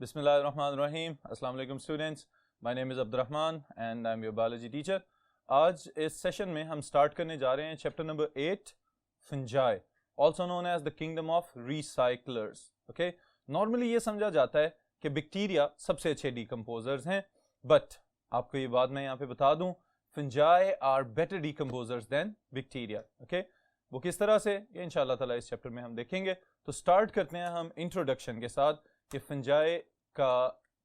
बिस्मिल्लाहिर्रहमानिर्रहीम। अस्सलाम वालेकुम students, my name is Abdurrahman and I am your biology teacher. आज इस सेशन में हम स्टार्ट करने जा रहे हैं chapter number 8 fungi, also known as the kingdom of recyclers. Okay, normally ये समझा जाता है कि बैक्टीरिया सबसे अच्छे डिकम्पोजर्स हैं, बट आपको ये बात मैं यहाँ पे बता दूँ, fungi are better decomposers than bacteria. Okay, वो किस तरह से, ये इंशाल्लाह ताला इस चैप्टर में हम देखेंगे। तो स्टार्ट करते हैं हम इंट्रोडक्शन के साथ कि फंजाई का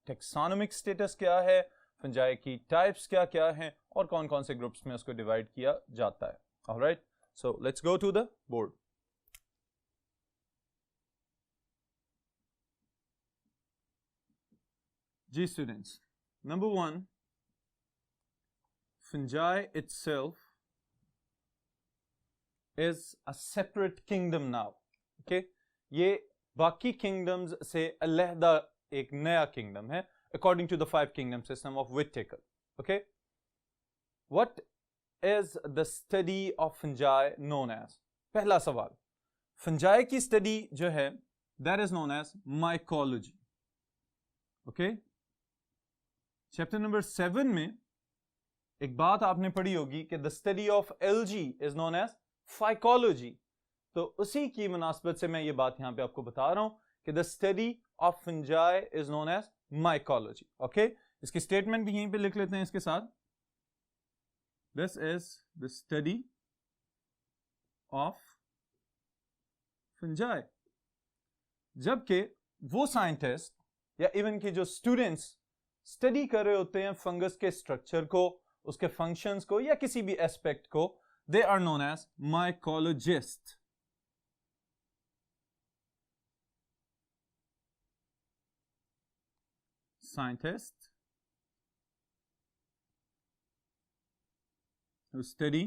टेक्सोनोमिक स्टेटस क्या है, फंजाई की टाइप्स क्या क्या हैं और कौन कौन से ग्रुप्स में उसको डिवाइड किया जाता है। Alright, so let's go to the board. जी students, number 1, fungi itself is a separate kingdom now. Okay, ये बाकी किंगडम्स से अलहदा एक नया किंगडम है according to the 5 kingdom system of Whittaker. Okay, what is the study of fungi known as? पहला सवाल, फंजाई की स्टडी जो है that is known as mycology. Okay, chapter number 7 में एक बात आपने पढ़ी होगी कि the study of algae is known as phycology. तो उसी की मुनासबत से मैं ये बात यहां पे आपको बता रहा हूं कि the study of fungi is known as mycology. Okay, इसकी स्टेटमेंट भी यहीं पे लिख लेते हैं इसके साथ, this is the study of fungi. जबकि वो साइंटिस्ट या इवन की जो स्टूडेंट्स स्टडी कर रहे होते हैं फंगस के स्ट्रक्चर को, उसके फंक्शंस को या किसी भी एस्पेक्ट को, they are known as mycologist. Scientists who study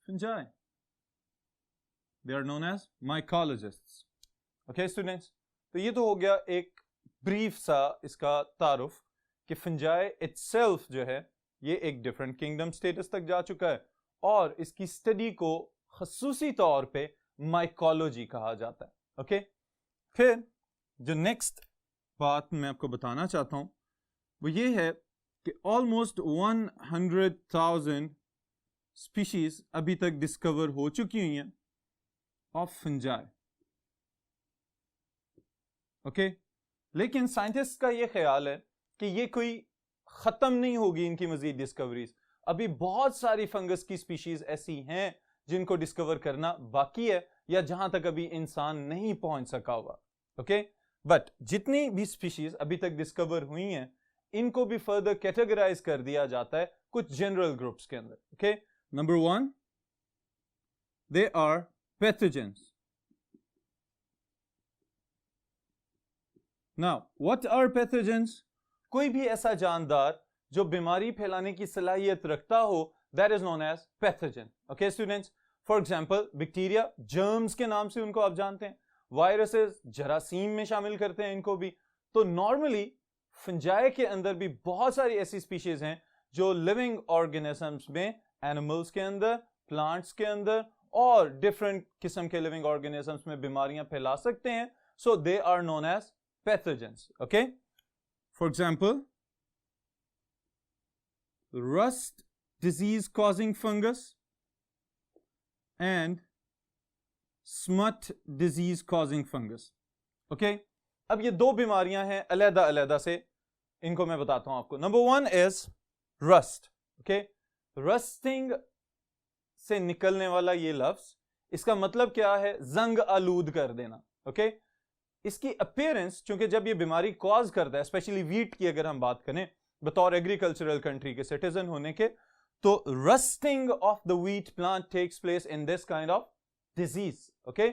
fungi, they are known as mycologists. Okay students, तो ये तो हो गया एक ब्रीफ सा इसका तारुफ कि फंजाई itself जो है ये एक डिफरेंट किंगडम स्टेटस तक जा चुका है और इसकी स्टडी को खसूसी तौर पे माइकोलॉजी कहा जाता है। ओके, फिर जो नेक्स्ट बात मैं आपको बताना चाहता हूं वो ये है कि ऑलमोस्ट 100,000 स्पीशीज अभी तक डिस्कवर हो चुकी हुई हैं ऑफ फंजाई। ओके, लेकिन साइंटिस्ट का ये ख्याल है कि ये कोई खत्म नहीं होगी इनकी मजीद डिस्कवरीज। अभी बहुत सारी फंगस की स्पीशीज ऐसी हैं जिनको डिस्कवर करना बाकी है या जहां तक अभी इंसान नहीं पहुंच सका हुआ। ओके, बट जितनी भी स्पीशीज अभी तक डिस्कवर हुई हैं इनको भी फर्दर कैटेगराइज कर दिया जाता है कुछ जनरल ग्रुप्स के अंदर। Okay, number 1, they are pathogens. Now what are pathogens? कोई भी ऐसा जानदार जो बीमारी फैलाने की सलाहियत रखता हो, that is known as pathogen. Okay students, for example bacteria germs के नाम से उनको आप जानते हैं, वायरसेस जरासीम में शामिल करते हैं इनको भी। तो नॉर्मली फंजाई के अंदर भी बहुत सारी ऐसी स्पीशीज हैं जो लिविंग ऑर्गेनिजम्स में, एनिमल्स के अंदर, प्लांट्स के अंदर और डिफरेंट किस्म के लिविंग ऑर्गेनिजम्स में बीमारियां फैला सकते हैं। So they are known as pathogens. Okay, for example rust disease causing fungus and smut disease causing fungus. Okay, अब ये दो बीमारियां हैं अलहदा अलहदा से, इनको मैं बताता हूं आपको। Number 1 is rust. Okay, rusting से निकलने वाला ये लफ्ज, इसका मतलब क्या है? जंग आलूद कर देना। ओके, इसकी अपीयरेंस, चूंकि जब ये बीमारी कॉज करता है, स्पेशली वीट की अगर हम बात करें बतौर एग्रीकल्चरल कंट्री के सिटीजन होने के, तो rusting of the wheat plant takes place in this kind of disease. Okay,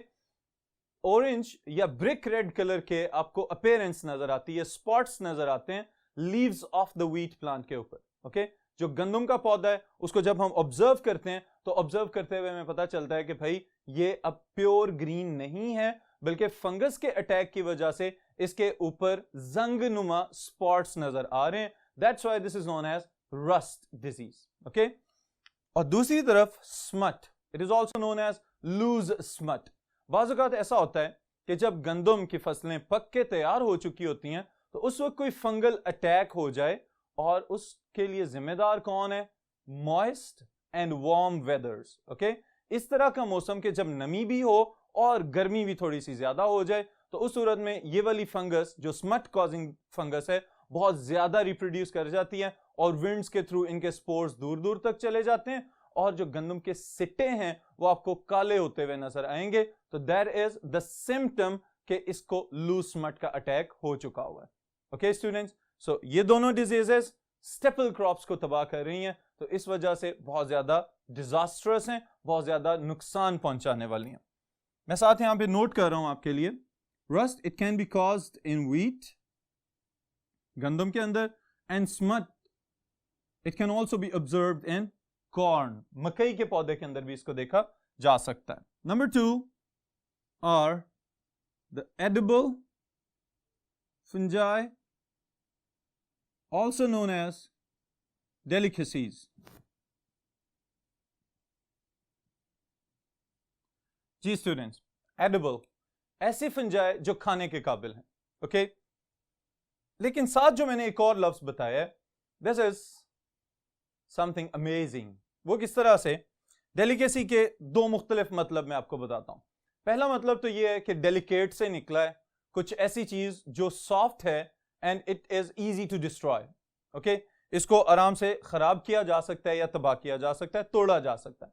orange या ब्रिक रेड कलर के आपको अपीयरेंस नजर आती है, स्पॉट्स नजर आते हैं leaves of the wheat plant के ऊपर। ओके, जो गंदम का पौधा है उसको जब हम ऑब्जर्व करते हैं तो ऑब्जर्व करते हुए हमें पता चलता है कि भाई ये अब प्योर ग्रीन नहीं है, बल्कि फंगस के अटैक की वजह से इसके ऊपर जंग नुमा स्पॉट्स नजर आ रहे हैं। That's why this is known as rust disease. Okay, और दूसरी तरफ smut, it is also known as loose smut. बाज़ औक़ात ऐसा होता है कि जब गंदम की फसलें पक के तैयार हो चुकी होती हैं तो उस वक्त कोई फंगल अटैक हो जाए, और उसके लिए जिम्मेदार कौन है? Moist and warm वेदर्स। ओके, इस तरह का मौसम के जब नमी भी हो और गर्मी भी थोड़ी सी ज्यादा हो जाए, तो उस सूरत में ये वाली फंगस जो स्मट कॉजिंग फंगस है बहुत ज्यादा रिप्रोड्यूस कर जाती है, और विंड्स के थ्रू इनके स्पोर्स दूर दूर तक चले जाते हैं, और जो गंदम के सिट्टे हैं वो आपको काले होते हुए नजर आएंगे। तो दैट इज द सिम्टम कि इसको लूज स्मट का अटैक हो चुका हुआ है। ओके स्टूडेंट्स, सो ये दोनों डिजीजेस स्टेपल क्रॉप्स को तबाह कर रही हैं, तो इस वजह से बहुत ज्यादा डिजास्टरस हैं, बहुत ज्यादा नुकसान पहुंचाने वाली हैं। मैं साथ यहां पे नोट कर रहा हूं आपके लिए, rust it can be caused in wheat, गंदम के अंदर, and smut it can also be observed in corn, मकई के पौधे के अंदर भी इसको देखा जा सकता है। Number 2 are the edible fungi, also known as delicacies. जी स्टूडेंट्स, एडिबल ऐसे फंजाई जो खाने के काबिल हैं। ओके, लेकिन साथ जो मैंने एक और लफ्ज बताया है, दिस इज समथिंग अमेजिंग। वो किस तरह से? डेलिकेसी के दो मुख्तलिफ मतलब मैं आपको बताता हूं। पहला मतलब तो ये है कि डेलिकेट से निकला है, कुछ ऐसी चीज जो सॉफ्ट है and it is easy to destroy. Okay, इसको आराम से खराब किया जा सकता है या तबाह किया जा सकता है, तोड़ा जा सकता है।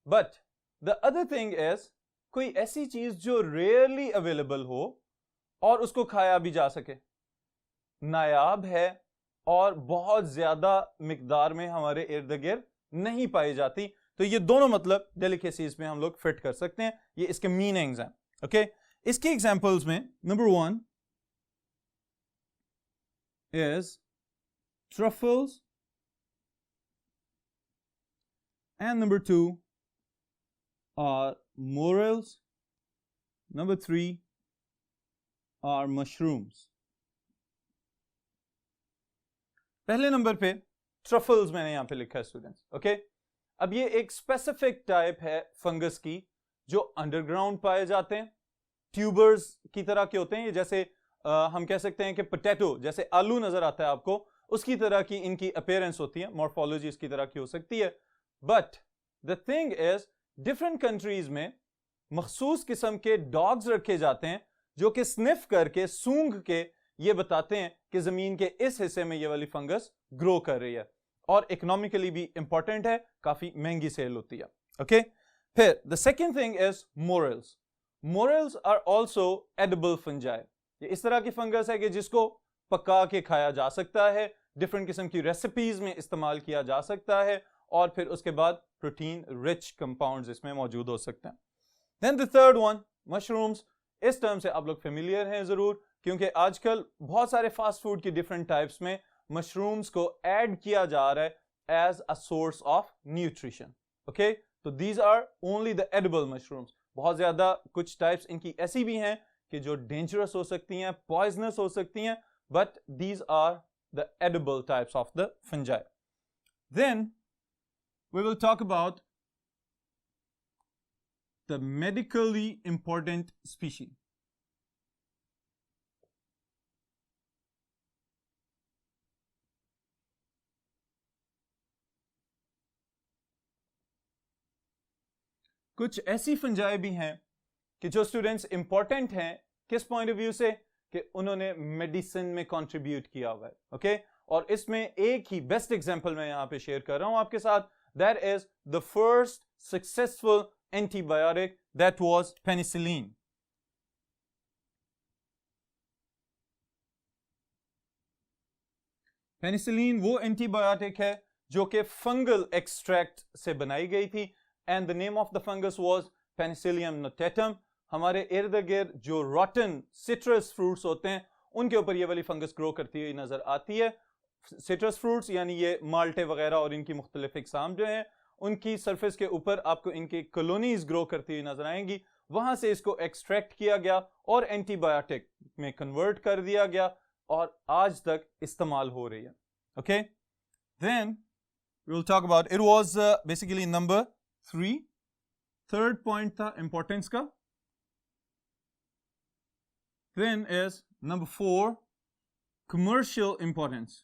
But the other thing is कोई ऐसी चीज जो रेयरली अवेलेबल हो और उसको खाया भी जा सके, नायाब है और बहुत ज्यादा मिकदार में हमारे इर्द गिर्द नहीं पाई जाती। तो ये दोनों मतलब डेलिकेसीज में हम लोग फिट कर सकते हैं, ये इसके मीनिंग्स हैं। ओके, इसकी एग्जांपल्स में number 1 is truffles, and number 2 are morels, number 3 are mushrooms. पहले नंबर पे ट्रफल्स मैंने यहां पे लिखा है स्टूडेंट्स। ओके, अब ये एक स्पेसिफिक टाइप है फंगस की जो अंडरग्राउंड पाए जाते हैं, ट्यूबर्स की तरह के होते हैं। ये जैसे हम कह सकते हैं कि पोटैटो, जैसे आलू नजर आता है आपको, उसकी तरह की इनकी अपीयरेंस होती है, मॉर्फोलॉजी इसकी तरह की हो सकती है। But the thing is different countries में मखसूस किस्म के डॉग्स रखे जाते हैं जो कि स्निफ करके, सूंघ के ये बताते हैं कि जमीन के इस हिस्से में ये वाली फंगस ग्रो कर रही है, और इकोनॉमिकली भी इंपॉर्टेंट है, काफी महंगी सेल होती है। ओके, फिर the second thing is morels. Morels are also edible fungi. ये इस तरह की फंगस है कि जिसको पका के खाया जा सकता है, डिफरेंट किस्म की रेसिपीज में इस्तेमाल किया जा सकता है, और फिर उसके बाद प्रोटीन रिच कंपाउंड्स इसमें मौजूद हो सकते हैं। Then the third one, mushrooms. इस टर्म से आप लोग फेमिलियर हैं जरूर, क्योंकि आजकल बहुत सारे फास्ट फूड की डिफरेंट टाइप्स में मशरूम्स को ऐड किया जा रहा है as a source of nutrition. Okay, तो these are only the edible mushrooms. बहुत ज्यादा कुछ टाइप्स इनकी ऐसी भी हैं कि जो डेंजरस हो सकती हैं, पॉइजनस हो सकती हैं, but these are the edible types of the fungi. Then we will talk about the medically important species. कुछ ऐसी फंजाई भी हैं कि जो स्टूडेंट्स इंपॉर्टेंट हैं किस पॉइंट ऑफ व्यू से, कि उन्होंने मेडिसिन में कंट्रीब्यूट किया हुआ है। ओके, और इसमें एक ही बेस्ट एग्जांपल मैं यहां पे शेयर कर रहा हूं आपके साथ, that is the first successful antibiotic, that was penicillin. Penicillin वो एंटीबायोटिक है जो कि फंगल एक्सट्रैक्ट से बनाई गई थी, and the name of the fungus was Penicillium notatum. हमारे इर्द गिर्द जो रॉटन सिट्रस फ्रूट्स होते हैं उनके ऊपर ये वाली फंगस ग्रो करती हुई नजर आती है। सिट्रस फ्रूट्स यानी ये माल्टे वगैरह और इनकी मुख्तलिफ इकसाम जो हैं, उनकी सरफेस के ऊपर आपको इनकी कॉलोनीज ग्रो करती हुई नजर आएंगी। वहां से इसको एक्सट्रैक्ट किया गया और एंटीबायोटिक में कन्वर्ट कर दिया गया, और आज तक इस्तेमाल हो रही है। Okay, then we will talk about, it was basically number 3, third point था इंपॉर्टेंस का। Then is number 4, commercial importance.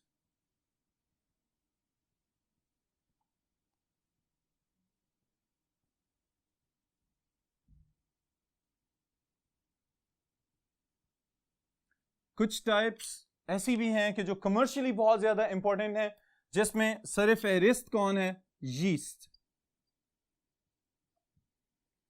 कुछ टाइप्स ऐसी भी हैं कि जो कमर्शियली बहुत ज्यादा इंपॉर्टेंट है, जिसमें सर फहरिस्त कौन है? यीस्ट,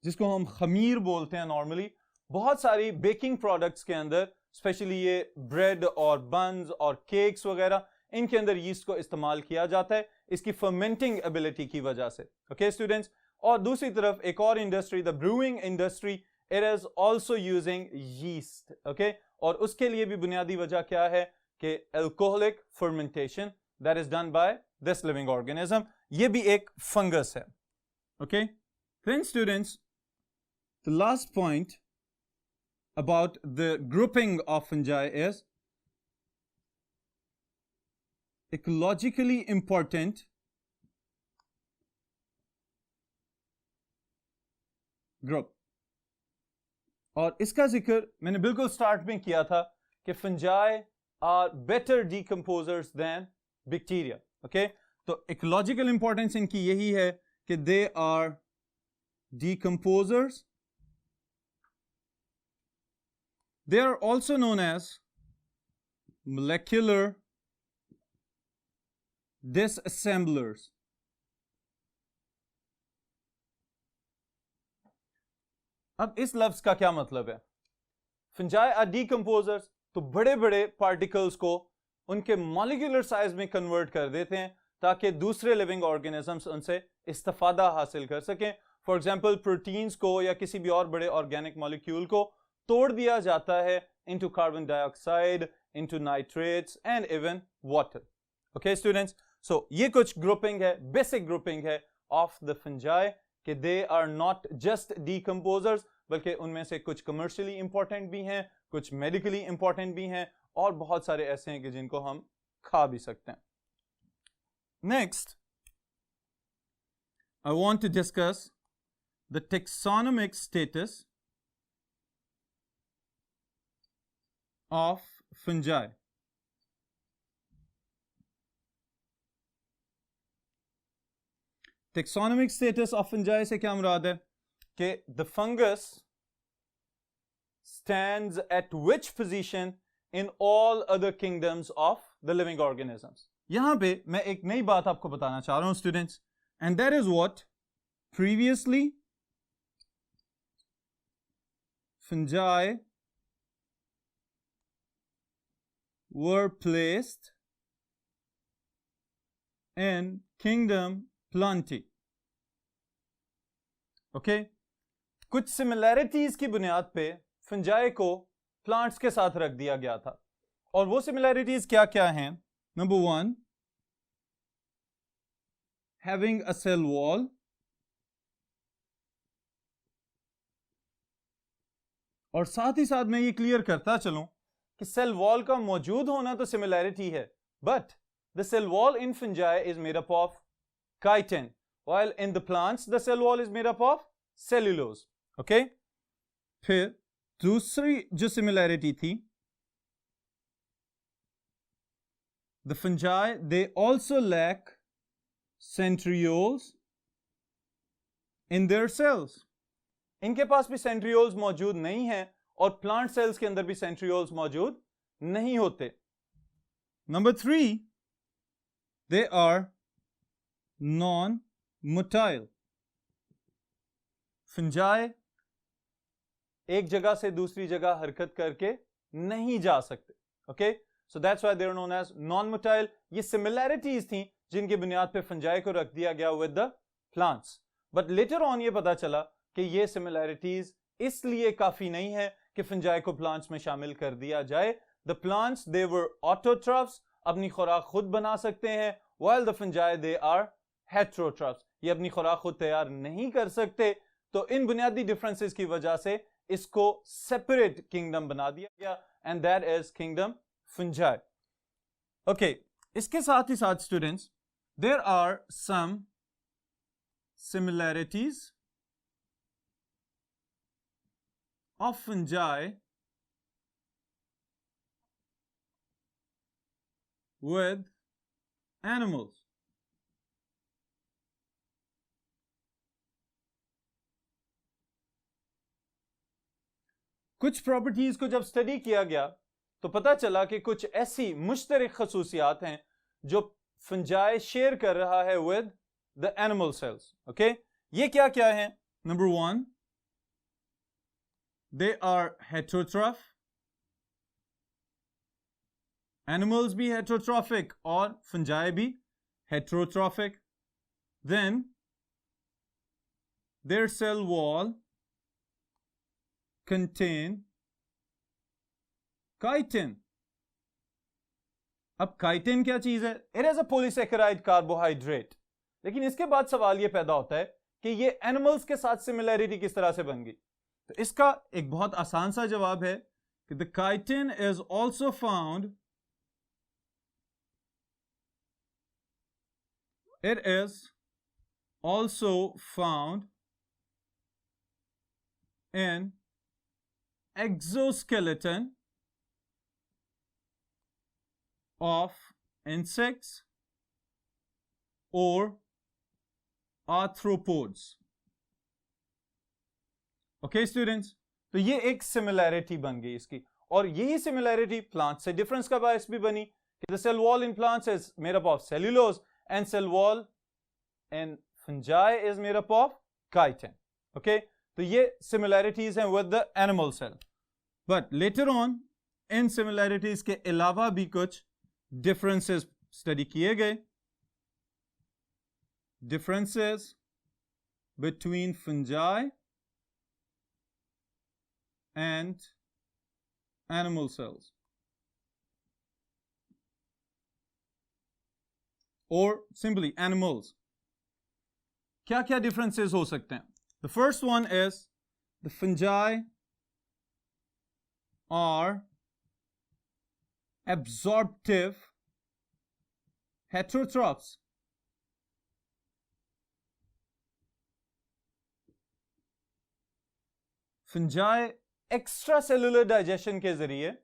जिसको हम खमीर बोलते हैं नॉर्मली। बहुत सारी बेकिंग प्रोडक्ट्स के अंदर, स्पेशली ये ब्रेड और बन्स और केक्स वगैरह, इनके अंदर यीस्ट को इस्तेमाल किया जाता है इसकी फर्मेंटिंग एबिलिटी की वजह से। ओके स्टूडेंट्स, और दूसरी तरफ एक और industry, the brewing industry, it is also using yeast. Okay, और उसके लिए भी बुनियादी वजह क्या है कि alcoholic fermentation that is done by this living organism, ये भी एक फंगस है। Okay, then students, the last point about the grouping of fungi is ecologically important group। और इसका जिक्र मैंने बिल्कुल स्टार्ट में किया था कि fungi are better decomposers than bacteria। Okay, तो ecological importance इनकी यही है कि they are decomposers। They are also known as molecular disassemblers। अब इस लफ्ज का क्या मतलब है? फंजाई आर डीकम्पोजर्स, तो बड़े बड़े पार्टिकल्स को उनके मॉलिक्यूलर साइज में कन्वर्ट कर देते हैं ताकि दूसरे लिविंग ऑर्गेनिजम्स उनसे इस्तेफादा हासिल कर सकें। फॉर एग्जाम्पल, प्रोटीन्स को या किसी भी और बड़े ऑर्गेनिक मॉलिक्यूल को तोड़ दिया जाता है into carbon dioxide, into nitrates and even water। Okay students, so ये कुछ grouping है, basic grouping है of the fungi कि they are not just decomposers, बल्कि उनमें से कुछ commercially important भी हैं, कुछ medically important भी हैं, और बहुत सारे ऐसे हैं कि जिनको हम खा भी सकते हैं। Next, I want to discuss the taxonomic status of fungi। Taxonomic status of fungi से क्या मुराद है कि the fungus stands at which position in all other kingdoms of the living organisms। यहां पे मैं एक नई बात आपको बताना चाह रहा हूं students, and that is what previously fungi were placed in kingdom Plantae। Okay, कुछ सिमिलैरिटीज की बुनियाद पे फंजाई को प्लांट्स के साथ रख दिया गया था, और वो सिमिलैरिटीज क्या क्या हैं? Number 1, having a cell wall, और साथ ही साथ मैं ये क्लियर करता चलूं कि सेल वॉल का मौजूद होना तो सिमिलैरिटी है, but the cell wall in fungi is made up of chitin, while in the plants the cell wall is made up of cellulose। Okay, फिर दूसरी जो सिमिलैरिटी थी, the fungi they also lack centrioles in their cells। इनके पास भी centrioles मौजूद नहीं है, और प्लांट सेल्स के अंदर भी सेंट्रियोल्स मौजूद नहीं होते। Number 3, they are non-motile। Fungi एक जगह से दूसरी जगह हरकत करके नहीं जा सकते। Okay, so that's why they are known as non motile. ये सिमिलैरिटीज थी जिनकी बुनियाद पे फंजाई को रख दिया गया with the plants, but later on ये पता चला कि ये सिमिलैरिटीज इसलिए काफी नहीं है कि फंजाई को प्लांट्स में शामिल कर दिया जाए। द प्लांट्स दे वर ऑटोट्रफ्स, अपनी खुराक खुद बना सकते हैं, while the fungi they are heterotrophs, ये अपनी खुराक खुद तैयार नहीं कर सकते। तो इन बुनियादी डिफरेंसेस की वजह से इसको सेपरेट किंगडम बना दिया गया, and that is kingdom fungi. Okay, इसके साथ ही साथ students, there are some similarities of fungi with animals. कुछ प्रॉपर्टीज को जब स्टडी किया गया तो पता चला कि कुछ ऐसी मुश्तरक खसूसियात हैं जो फंजाई शेयर कर रहा है with the animal cells. Okay, ये क्या क्या है? Number 1, they are heterotroph. Animals भी हेटेरोट्रॉफिक और फंजाई भी heterotrophic. Then their cell wall contain chitin. अब chitin क्या चीज है? It is a polysaccharide carbohydrate. लेकिन इसके बाद सवाल ये पैदा होता है कि ये एनिमल्स के साथ सिमिलैरिटी किस तरह से बन गई. तो इसका एक बहुत आसान सा जवाब है कि the chitin is also found, it is also found in exoskeleton of insects or arthropods. Okay students, तो ये एक सिमिलैरिटी बन गई इसकी, और यही सिमिलैरिटी प्लांट से डिफरेंस का बायस भी बनी कि the cell wall in plants is made up of cellulose and cell wall in fungi is made up of chitin. Okay, तो ये सिमिलैरिटीज हैं with the animal cell. But later on इन similarities के अलावा भी कुछ डिफरेंसेस स्टडी किए गए. Differences between fungi and animal cells और सिंपली एनिमल्स. क्या क्या डिफरेंसेस हो सकते हैं? The first one is the fungi are absorptive heterotrophs. Fungi extracellular digestion के जरिए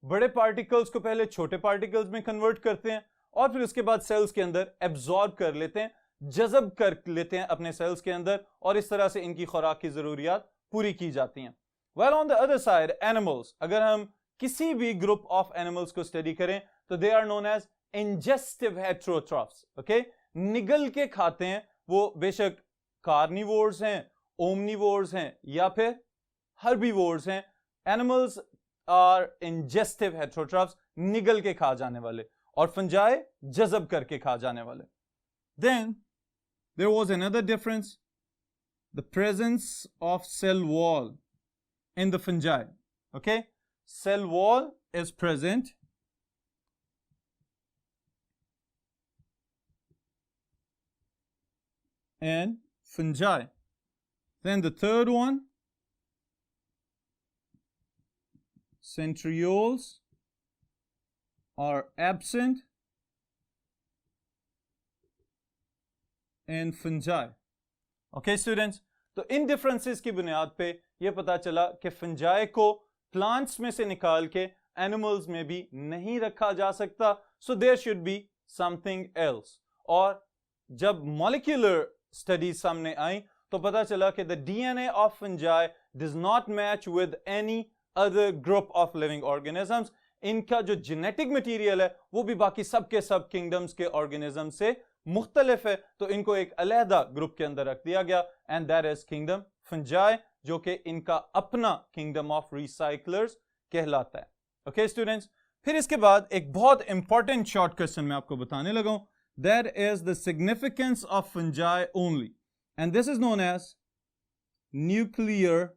बड़े पार्टिकल्स को पहले छोटे पार्टिकल्स में कन्वर्ट करते हैं और फिर उसके बाद सेल्स के अंदर एब्जॉर्ब कर लेते हैं, जज़ब कर लेते हैं अपने सेल्स के अंदर, और इस तरह से इनकी खुराक की जरूरियात पूरी की जाती हैं. Well on the other side animals, अगर हम किसी भी ग्रुप ऑफ एनिमल्स को स्टडी करें तो they are known as ingestive heterotrophs. Okay, निगल के खाते हैं वो, बेशक कार्निवोर्स हैं, ओमनिवोर्स हैं या फिर हर्बीवोर्स हैं. एनिमल्स आर इंजेस्टिव हेटेरोट्रॉफ्स, निगल के खा जाने वाले, और फंजाई जज़ब करके खा जाने वाले. Then there was another difference, the presence of cell wall in the fungi. Okay, cell wall is present in fungi. Then the third one, centrioles are absent in fungi. Okay students, तो इन differences की बुनियाद पे ये पता चला कि fungi को plants में से निकाल के एनिमल्स में भी नहीं रखा जा सकता, so there should be something else. और जब मॉलिक्यूलर स्टडीज सामने आई तो पता चला कि the DNA of fungi does not match with any other group of living organisms. इनका जो जेनेटिक मटीरियल है वो भी बाकी सब के सब किंगडम्स के ऑर्गेनिज्म से मुख्तलिफ है, तो इनको एक अलहदा ग्रुप के अंदर रख दिया गया, and that is kingdom fungi, जो कि इनका अपना किंगडम ऑफ रिसाइक्लर्स कहलाता है. ओके स्टूडेंट्स, फिर इसके बाद एक बहुत इंपॉर्टेंट शॉर्ट क्वेश्चन मैं आपको बताने लगा हूं. That is the significance of fungi only, and this is known as nuclear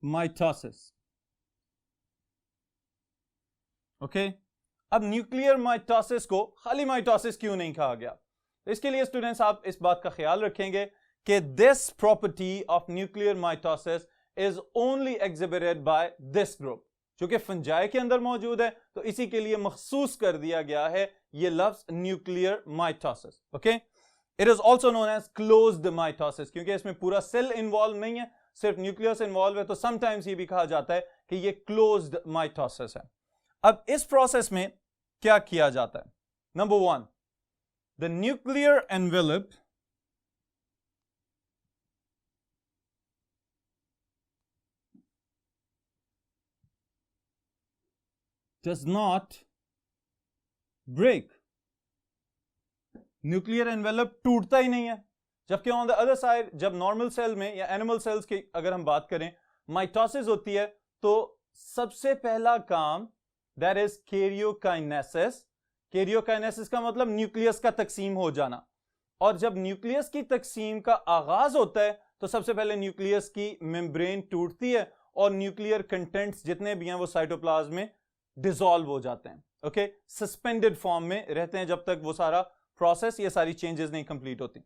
mitosis. Okay, अब न्यूक्लियर माइटोसिस को खाली माइटोसिस क्यों नहीं कहा गया? इसके लिए स्टूडेंट्स आप इस बात का ख्याल रखेंगे कि this property of nuclear mitosis is only exhibited by this group, जो कि फंजाई के अंदर मौजूद है, तो इसी के लिए मखसूस कर दिया गया है ये लफ्ज nuclear mitosis. Okay, it is also known as closed mitosis, क्योंकि इसमें पूरा सेल इन्वॉल्व नहीं है, सिर्फ न्यूक्लियस इन्वॉल्व है, तो समटाइम्स ये भी कहा जाता है कि ये क्लोज्ड माइटोसिस है. अब इस प्रोसेस में क्या किया जाता है? Number 1, the nuclear envelope does not break. Nuclear envelope टूटता ही नहीं है, जबकि ऑन द अदर साइड जब नॉर्मल सेल में या एनिमल सेल्स की अगर हम बात करें, माइटोसिस होती है, तो सबसे पहला काम दैट इज कैरियोकाइनेसिस. कैरियोकाइनेसिस का मतलब न्यूक्लियस का तकसीम हो जाना. और जब न्यूक्लियस की तकसीम का आगाज होता है तो सबसे पहले न्यूक्लियस की मेम्ब्रेन टूटती है और न्यूक्लियर कंटेंट्स जितने भी हैं वो साइटोप्लाज्म में डिसॉल्व हो जाते हैं. ओके, सस्पेंडेड फॉर्म में रहते हैं जब तक वो सारा प्रोसेस, ये सारी चेंजेस नहीं कंप्लीट होती.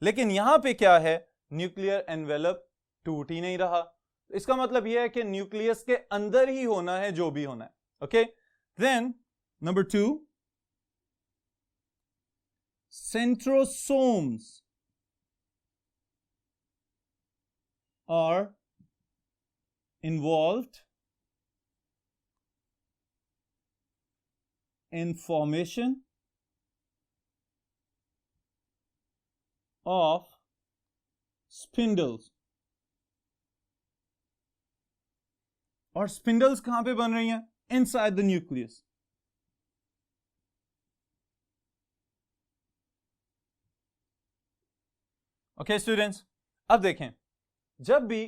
लेकिन यहां पे क्या है, न्यूक्लियर एनवेलप टूट ही नहीं रहा. इसका मतलब यह है कि न्यूक्लियस के अंदर ही होना है जो भी होना है. Okay, then number 2, centrosomes are involved in formation of spindles. और स्पिंडल्स कहां पे बन रही हैं? Inside the nucleus. Okay students, अब देखें, जब भी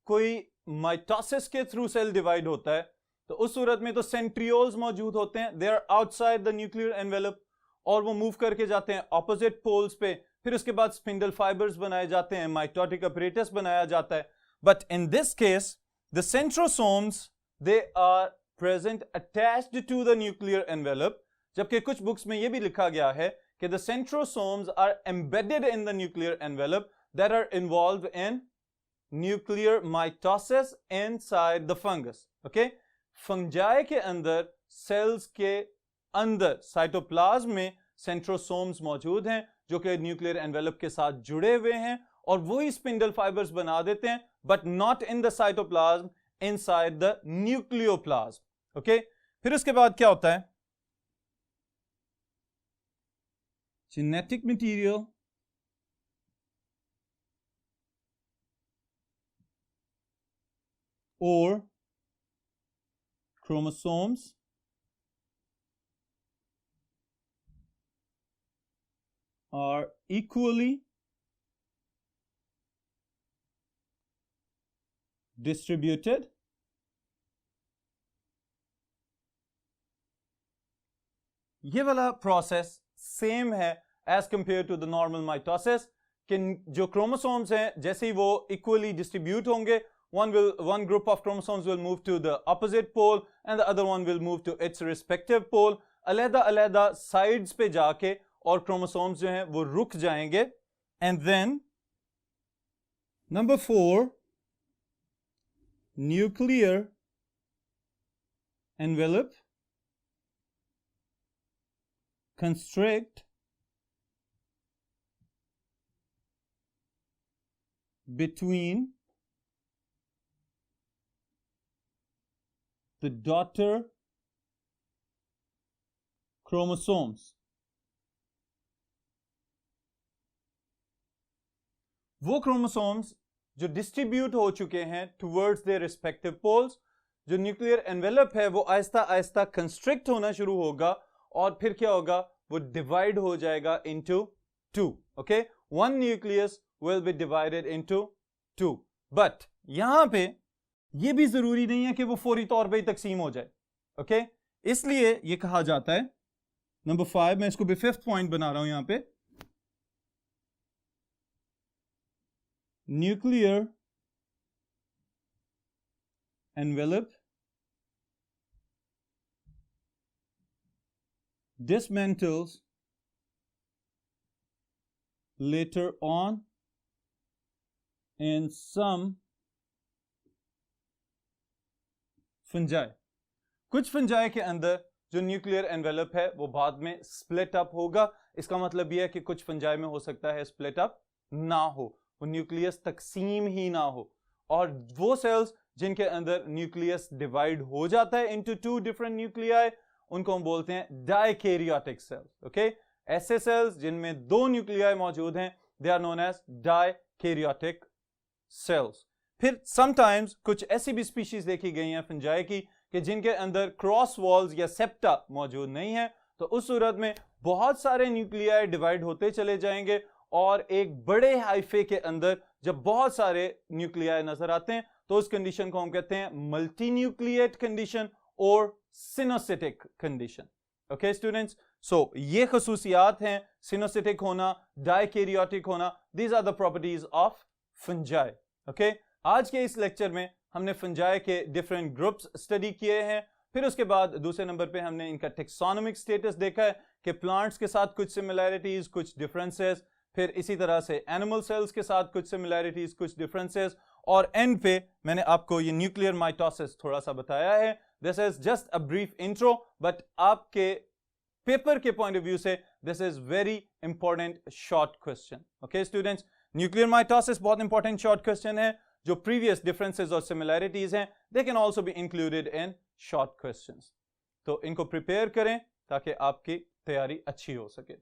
कोई माइटोसिस के थ्रू सेल डिवाइड होता है तो उस सूरत में तो सेंट्रियोल्स मौजूद होते हैं, they are outside the nuclear envelope, और वो मूव करके जाते हैं ऑपोजिट पोल्स पे. फिर उसके बाद स्पिंडल फाइबर्स बनाए जाते हैं, माइटोटिक अपरेटस बनाया जाता है. But in this case the centrosomes they are present attached to the nuclear envelope, जबकि कुछ बुक्स में यह भी लिखा गया है कि the centrosomes are embedded in the nuclear envelope that are involved in nuclear mitosis inside the fungus. Okay, fungi के अंदर, सेल्स के अंदर, साइटोप्लाज्म में सेंट्रोसोम्स मौजूद हैं जो कि न्यूक्लियर एनवेलप के साथ जुड़े हुए हैं और वही स्पिंडल फाइबर्स बना देते हैं, but not in the cytoplasm, inside the nucleoplasm. Okay, फिर उसके बाद क्या होता है? Genetic material or chromosomes are equally distributed ये वाला प्रोसेस सेम है as compare to the normal mitosis, कि जो क्रोमोसोम्स हैं जैसे ही वो इक्वली डिस्ट्रीब्यूट होंगे, one group of chromosomes will move to the opposite pole and the other one will move to its respective pole. अलग-अलग sides पे जाके और क्रोमोसोम्स जो हैं वो रुक जाएंगे. And then number 4, nuclear envelope constrict between the daughter chromosomes. वो क्रोमोसोम्स जो डिस्ट्रीब्यूट हो चुके हैं टुवर्ड्स देयर रिस्पेक्टिव पोल्स, जो न्यूक्लियर एनवेलप है वो आहिस्ता आहिस्ता कंस्ट्रिक्ट होना शुरू होगा और फिर क्या होगा, वो डिवाइड हो जाएगा into 2. Okay, one nucleus will be divided into 2. But यहां पे ये भी जरूरी नहीं है कि वो फौरी तौर पे ही तकसीम हो जाए. ओके, इसलिए ये कहा जाता है, नंबर 5, मैं इसको भी 5th पॉइंट बना रहा हूं यहां पे, nuclear envelope dismantles later on in some fungi. कुछ फंजाई के अंदर जो न्यूक्लियर एनवेलप है वो बाद में स्प्लिट अप होगा. इसका मतलब यह है कि कुछ फंजाई में हो सकता है स्प्लिट अप ना हो, वो न्यूक्लियस तकसीम ही ना हो, और वो सेल्स जिनके अंदर न्यूक्लियस डिवाइड हो जाता है इनटू टू डिफरेंट न्यूक्लियाई, उनको हम बोलते हैं डाइकैरियोटिक सेल्स. ओके, ऐसे सेल्स जिनमें दो न्यूक्लियाई मौजूद हैं, they are known as dikaryotic cells. फिर समटाइम्स कुछ ऐसी भी स्पीशीज देखी गई हैं फंजाई की कि जिनके अंदर क्रॉस वॉल्स या सेप्टा मौजूद नहीं है, तो उस सूरत में बहुत सारे न्यूक्लियाई डिवाइड होते चले जाएंगे और एक बड़े हाइफे के अंदर जब बहुत सारे न्यूक्लियाई नजर आते हैं तो उस कंडीशन को हम कहते हैं मल्टी न्यूक्लिएट कंडीशन और coenocytic condition. Okay students, so ये खसूसियात हैं सिनोसिटिक होना, डाइकैरियोटिक होना. These are the properties of fungi. Okay, आज के इस लेक्चर में हमने फंजाई के डिफरेंट ग्रुप्स स्टडी किए हैं. फिर उसके बाद दूसरे नंबर पे हमने इनका टेक्सोनोमिक स्टेटस देखा है कि प्लांट्स के साथ कुछ सिमिलैरिटीज, कुछ डिफरेंसेस. फिर इसी तरह से एनिमल सेल्स के साथ कुछ सिमिलैरिटीज, कुछ डिफरेंसेस. और एंड पे मैंने आपको ये न्यूक्लियर माइटोसिस थोड़ा सा बताया है. This is just a brief intro, but आपके पेपर के पॉइंट ऑफ व्यू से this is very important short question. Okay students, nuclear mitosis बहुत इंपॉर्टेंट शॉर्ट क्वेश्चन है. जो प्रीवियस डिफरेंसेस और सिमिलैरिटीज हैं, they can also be included in short questions. तो इनको प्रिपेयर करें ताकि आपकी तैयारी अच्छी हो सके.